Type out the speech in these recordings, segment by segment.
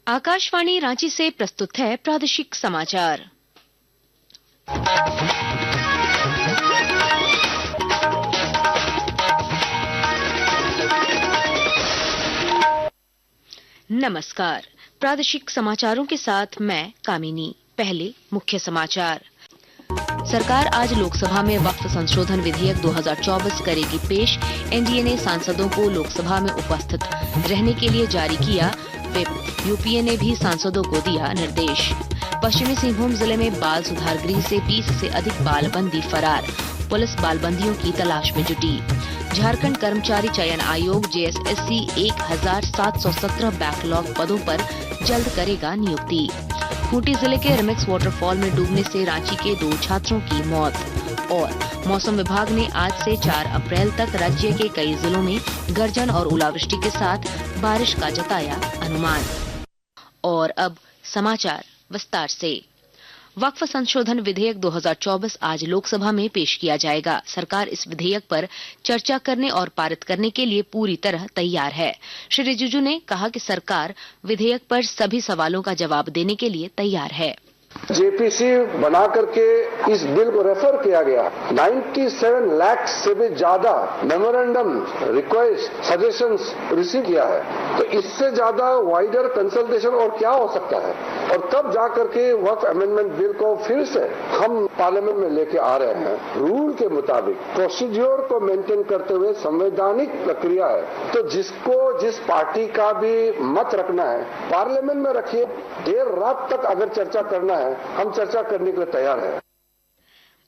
आकाशवाणी रांची से प्रस्तुत है प्रादेशिक समाचार। नमस्कार, प्रादेशिक समाचारों के साथ मैं कामिनी। पहले मुख्य समाचार। सरकार आज लोकसभा में वक्फ संशोधन विधेयक 2024 करेगी पेश। एनडीए ने सांसदों को लोकसभा में उपस्थित रहने के लिए जारी किया व्हिप। यूपीए ने भी सांसदों को दिया निर्देश। पश्चिमी सिंहभूम जिले में बाल सुधार गृह से 20 से अधिक बाल बंदी फरार। पुलिस बाल बंदियों की तलाश में जुटी। झारखंड कर्मचारी चयन आयोग जेएसएससी 1717 बैकलॉग पदों पर जल्द करेगा नियुक्ति। खूंटी जिले के रिमिक्स वाटरफॉल में डूबने से रांची के 2 छात्रों की मौत। और मौसम विभाग ने आज से 4 अप्रैल तक राज्य के कई जिलों में गर्जन और ओलावृष्टि के साथ बारिश का जताया अनुमान। और अब समाचार विस्तार से। वक्फ संशोधन विधेयक 2024 आज लोकसभा में पेश किया जाएगा। सरकार इस विधेयक पर चर्चा करने और पारित करने के लिए पूरी तरह तैयार है। श्री रिजिजू ने कहा कि सरकार विधेयक पर सभी सवालों का जवाब देने के लिए तैयार है। जेपीसी बना करके इस बिल को रेफर किया गया। 97 लाख से भी ज्यादा मेमोरेंडम, रिक्वेस्ट, सजेशंस रिसीव किया है। तो इससे ज्यादा वाइडर कंसल्टेशन और क्या हो सकता है। और तब जाकर के वक्फ अमेंडमेंट बिल को फिर से हम पार्लियामेंट में लेके आ रहे हैं। रूल के मुताबिक प्रोसीड्योर को मेंटेन करते हुए संवैधानिक प्रक्रिया है। तो जिसको जिस पार्टी का भी मत रखना है पार्लियामेंट में रखिए। देर रात तक अगर चर्चा करना है हम चर्चा करने के लिए तैयार हैं।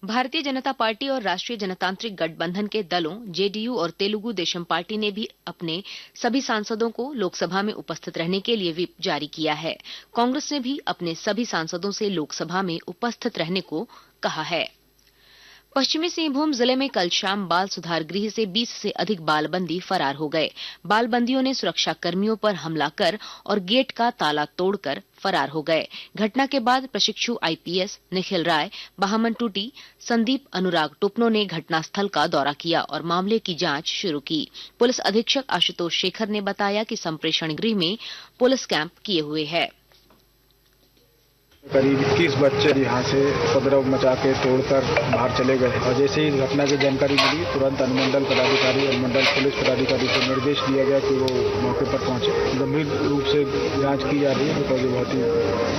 भारतीय जनता पार्टी और राष्ट्रीय जनतांत्रिक गठबंधन के दलों जेडीयू और तेलुगु देशम पार्टी ने भी अपने सभी सांसदों को लोकसभा में उपस्थित रहने के लिए व्हिप जारी किया है। कांग्रेस ने भी अपने सभी सांसदों से लोकसभा में उपस्थित रहने को कहा है। पश्चिमी सिंहभूम जिले में कल शाम बाल सुधार गृह से 20 से अधिक बाल बंदी फरार हो गए। बाल बंदियों ने सुरक्षा कर्मियों पर हमला कर और गेट का ताला तोड़कर फरार हो गए। घटना के बाद प्रशिक्षु आईपीएस निखिल राय, बाहमन टूटी, संदीप अनुराग टुपनो ने घटनास्थल का दौरा किया और मामले की जांच शुरू की। पुलिस अधीक्षक आशुतोष शेखर ने बताया कि संप्रेषण गृह में पुलिस कैंप किए हुए है। करीब 21 बच्चे यहाँ से उपद्रव मचा के तोड़कर बाहर चले गए और जैसे ही घटना की जानकारी मिली तुरंत अनुमंडल पदाधिकारी और मंडल पुलिस पदाधिकारी को निर्देश दिया गया कि वो मौके पर पहुंचे। गंभीर रूप से जांच की जा रही है बिकॉज ये बहुत ही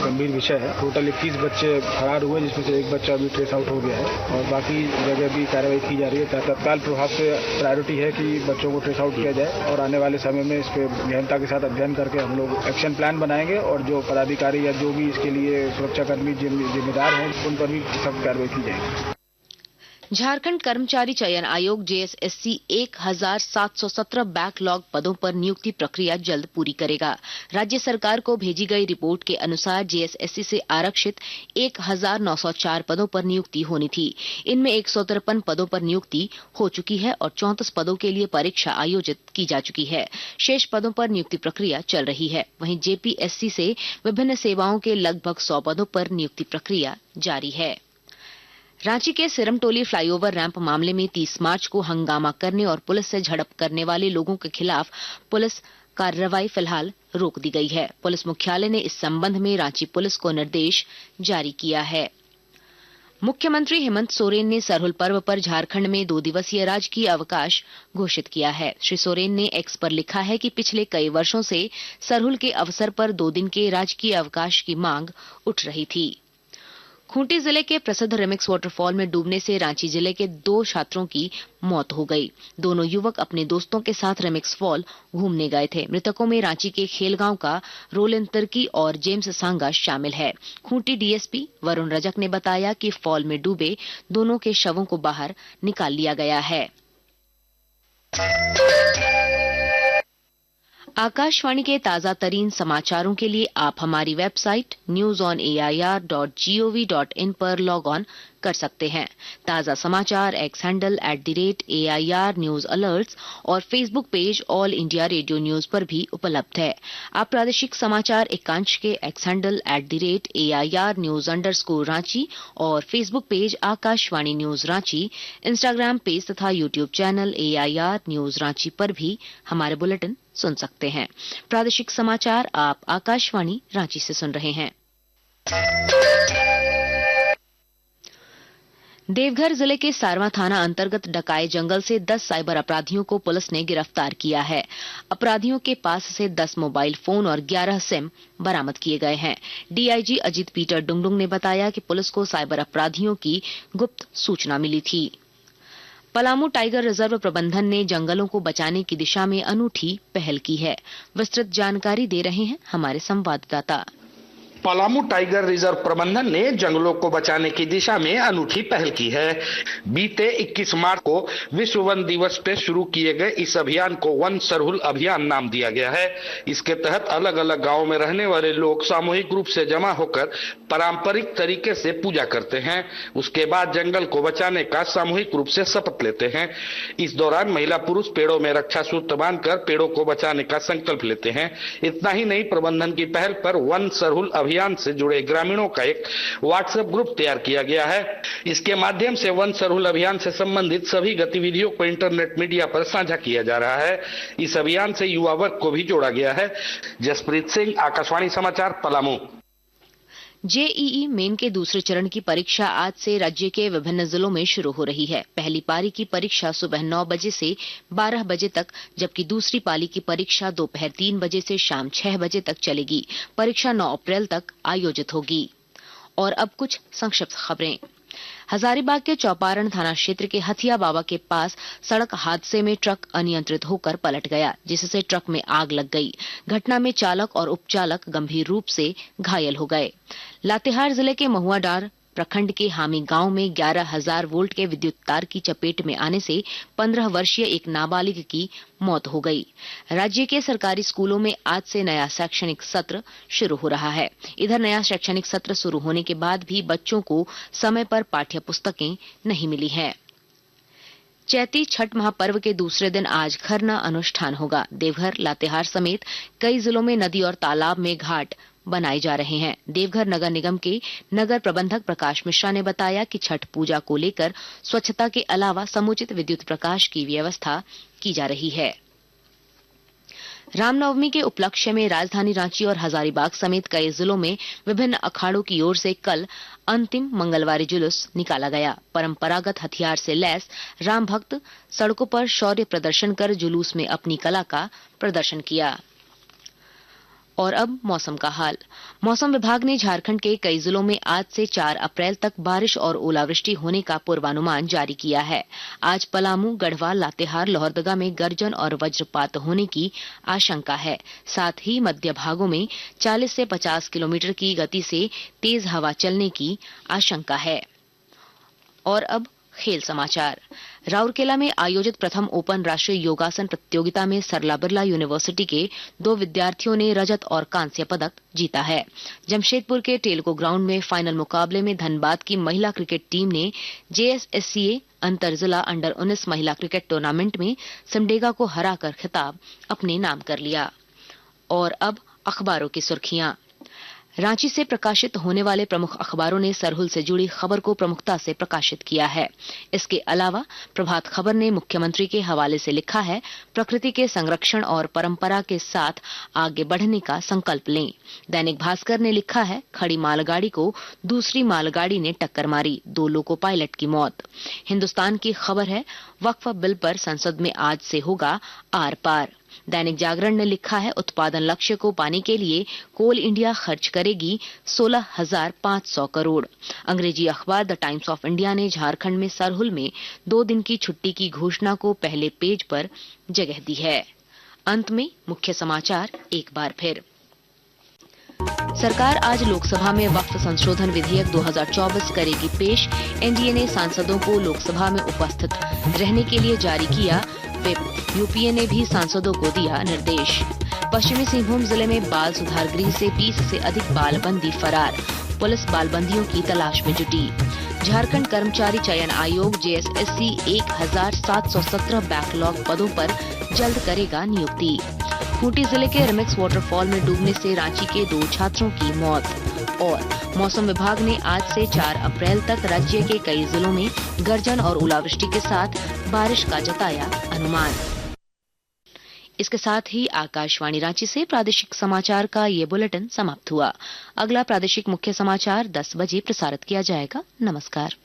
गंभीर विषय है। टोटल 21 बच्चे फरार हुए जिसमें से एक बच्चा अभी ट्रेस आउट हो गया है और बाकी जगह भी कार्रवाई की जा रही है। तत्काल प्रभाव से प्रायोरिटी है कि बच्चों को ट्रेस आउट किया जाए और आने वाले समय में इस पर गहनता के साथ अध्ययन करके हम लोग एक्शन प्लान बनाएंगे और जो पदाधिकारी या जो भी इसके लिए सुरक्षाकर्मी जिम्मेदार हैं उन पर भी सख्त कार्रवाई की जाएगी। झारखंड कर्मचारी चयन आयोग जेएसएससी 1717 बैकलॉग पदों पर नियुक्ति प्रक्रिया जल्द पूरी करेगा। राज्य सरकार को भेजी गई रिपोर्ट के अनुसार जेएसएससी से आरक्षित 1904 पदों पर नियुक्ति होनी थी। इनमें 153 पदों पर नियुक्ति हो चुकी है और 34 पदों के लिए परीक्षा आयोजित की जा चुकी है। शेष पदों पर नियुक्ति प्रक्रिया चल रही है। वहीं जेपीएससी से विभिन्न सेवाओं के लगभग 100 पदों पर नियुक्ति प्रक्रिया जारी है। रांची के सिरमटोली फ्लाईओवर रैंप मामले में 30 मार्च को हंगामा करने और पुलिस से झड़प करने वाले लोगों के खिलाफ पुलिस कार्रवाई फिलहाल रोक दी गई है। पुलिस मुख्यालय ने इस संबंध में रांची पुलिस को निर्देश जारी किया है। मुख्यमंत्री हेमंत सोरेन ने सरहुल पर्व पर झारखंड में 2 दिवसीय राजकीय अवकाश घोषित किया है। श्री सोरेन ने एक्स पर लिखा है कि पिछले कई वर्षों से सरहुल के अवसर पर 2 दिन के राजकीय अवकाश की मांग उठ रही थी। खूंटी जिले के प्रसिद्ध रिमिक्स वाटरफॉल में डूबने से रांची जिले के 2 छात्रों की मौत हो गई। दोनों युवक अपने दोस्तों के साथ रिमिक्स फॉल घूमने गए थे। मृतकों में रांची के खेलगांव का रोलिन तिर्की और जेम्स सांगा शामिल है। खूंटी डीएसपी वरुण रजक ने बताया कि फॉल में डूबे दोनों के शवों को बाहर निकाल लिया गया है। आकाशवाणी के ताजा तरीन समाचारों के लिए आप हमारी वेबसाइट newsonair.gov.in पर लॉग ऑन कर सकते हैं। ताजा समाचार X handle @AIR news alerts और Facebook page All India Radio news पर भी उपलब्ध है। आप प्रादेशिक समाचार एकांश के एक्स हैंडल @AIR न्यूज _रांची और Facebook page Akashvani news Ranchi, Instagram page तथा YouTube channel AIR news Ranchi पर भी हमारे बुलेटिन सुन सकते हैं। प्रादेशिक समाचार आप आकाशवाणी रांची से सुन रहे हैं। देवघर जिले के सारवा थाना अंतर्गत डकाए जंगल से 10 साइबर अपराधियों को पुलिस ने गिरफ्तार किया है। अपराधियों के पास से 10 मोबाइल फोन और 11 सिम बरामद किए गए हैं। डीआईजी अजित पीटर डुंगडुंग ने बताया कि पुलिस को साइबर अपराधियों की गुप्त सूचना मिली थी। पलामू टाइगर रिजर्व प्रबंधन ने जंगलों को बचाने की दिशा में अनूठी पहल की है। विस्तृत जानकारी दे रहे हैं हमारे संवाददाता। पलामू टाइगर रिजर्व प्रबंधन ने जंगलों को बचाने की दिशा में अनूठी पहल की है। बीते 21 मार्च को विश्व वन दिवस पे शुरू किए गए इस अभियान को वन सरहुल अभियान नाम दिया गया है। इसके तहत अलग अलग गांवों में रहने वाले लोग सामूहिक रूप से जमा होकर पारंपरिक तरीके से पूजा करते हैं। उसके बाद जंगल को बचाने का सामूहिक रूप से शपथ लेते हैं। इस दौरान महिला पुरुष पेड़ों में रक्षा सूत्र बांधकर पेड़ों को बचाने का संकल्प लेते हैं। इतना ही नहीं, प्रबंधन की पहल पर वन सरहुल अभियान से जुड़े ग्रामीणों का एक व्हाट्सएप ग्रुप तैयार किया गया है। इसके माध्यम से वन सरहुल अभियान से संबंधित सभी गतिविधियों को इंटरनेट मीडिया पर साझा किया जा रहा है। इस अभियान से युवा वर्ग को भी जोड़ा गया है। जसप्रीत सिंह, आकाशवाणी समाचार, पलामू। जेईई मेन के दूसरे चरण की परीक्षा आज से राज्य के विभिन्न जिलों में शुरू हो रही है। पहली पारी की परीक्षा सुबह 9 बजे से 12 बजे तक, जबकि दूसरी पाली की परीक्षा दोपहर 3 बजे से शाम 6 बजे तक चलेगी। परीक्षा 9 अप्रैल तक आयोजित होगी। और अब कुछ संक्षिप्त खबरें। हजारीबाग के चौपारण थाना क्षेत्र के हथिया बाबा के पास सड़क हादसे में ट्रक अनियंत्रित होकर पलट गया, जिससे ट्रक में आग लग गई। घटना में चालक और उपचालक गंभीर रूप से घायल हो गए। लातेहार जिले के महुआडार प्रखंड के हामी गांव में 11,000 वोल्ट के विद्युत तार की चपेट में आने से 15 वर्षीय एक नाबालिग की मौत हो गई। राज्य के सरकारी स्कूलों में आज से नया शैक्षणिक सत्र शुरू हो रहा है। इधर नया शैक्षणिक सत्र शुरू होने के बाद भी बच्चों को समय पर पाठ्य पुस्तकें नहीं मिली हैं। चैती छठ महापर्व के दूसरे दिन आज खरना अनुष्ठान होगा। देवघर, लातेहार समेत कई जिलों में नदी और तालाब में घाट बनाए जा रहे हैं। देवघर नगर निगम के नगर प्रबंधक प्रकाश मिश्रा ने बताया कि छठ पूजा को लेकर स्वच्छता के अलावा समुचित विद्युत प्रकाश की व्यवस्था की जा रही है। रामनवमी के उपलक्ष्य में राजधानी रांची और हजारीबाग समेत कई जिलों में विभिन्न अखाड़ों की ओर से कल अंतिम मंगलवारी जुलूस निकाला गया। परंपरागत हथियार से लैस राम भक्त सड़कों पर शौर्य प्रदर्शन कर जुलूस में अपनी कला का प्रदर्शन किया। और अब मौसम का हाल। मौसम विभाग ने झारखंड के कई जिलों में आज से 4 अप्रैल तक बारिश और ओलावृष्टि होने का पूर्वानुमान जारी किया है। आज पलामू, गढ़वा, लातेहार, लोहरदगा में गर्जन और वज्रपात होने की आशंका है। साथ ही मध्य भागों में 40 से 50 किलोमीटर की गति से तेज हवा चलने की आशंका है। और अब खेल समाचार। राउरकेला में आयोजित प्रथम ओपन राष्ट्रीय योगासन प्रतियोगिता में सरला बिरला यूनिवर्सिटी के 2 विद्यार्थियों ने रजत और कांस्य पदक जीता है। जमशेदपुर के टेलको ग्राउंड में फाइनल मुकाबले में धनबाद की महिला क्रिकेट टीम ने JSSCA अंतर जिला अंडर 19 महिला क्रिकेट टूर्नामेंट में सिमडेगा को हराकर खिताब अपने नाम कर लिया। और अब अखबारों की सुर्खियां। रांची से प्रकाशित होने वाले प्रमुख अखबारों ने सरहुल से जुड़ी खबर को प्रमुखता से प्रकाशित किया है। इसके अलावा प्रभात खबर ने मुख्यमंत्री के हवाले से लिखा है, प्रकृति के संरक्षण और परंपरा के साथ आगे बढ़ने का संकल्प लें। दैनिक भास्कर ने लिखा है, खड़ी मालगाड़ी को दूसरी मालगाड़ी ने टक्कर मारी, 2 लोको पायलट की मौत। हिंदुस्तान की खबर है, वक्फ बिल पर संसद में आज से होगा आर पार। दैनिक जागरण ने लिखा है, उत्पादन लक्ष्य को पाने के लिए कोल इंडिया खर्च करेगी 16,500 करोड़। अंग्रेजी अखबार द टाइम्स ऑफ इंडिया ने झारखंड में सरहुल में 2 दिन की छुट्टी की घोषणा को पहले पेज पर जगह दी है। अंत में मुख्य समाचार एक बार फिर। सरकार आज लोकसभा में वक्फ संशोधन विधेयक 2024 करेगी पेश। एनडीए ने सांसदों को लोकसभा में उपस्थित रहने के लिए जारी किया व्हिप। यूपीए ने भी सांसदों को दिया निर्देश। पश्चिमी सिंहभूम जिले में बाल सुधार गृह से 20 से अधिक बाल बंदी फरार। पुलिस बालबंदियों की तलाश में जुटी। झारखंड कर्मचारी चयन आयोग जेएसएससी 1717 बैकलॉग पदों पर जल्द करेगा नियुक्ति। खूंटी जिले के रिमिक्स वाटरफॉल में डूबने से रांची के 2 छात्रों की मौत। और मौसम विभाग ने आज से 4 अप्रैल तक राज्य के कई जिलों में गर्जन और ओलावृष्टि के साथ बारिश का जताया अनुमान। इसके साथ ही आकाशवाणी रांची से प्रादेशिक समाचार का ये बुलेटिन समाप्त हुआ। अगला प्रादेशिक मुख्य समाचार 10 बजे प्रसारित किया जाएगा। नमस्कार।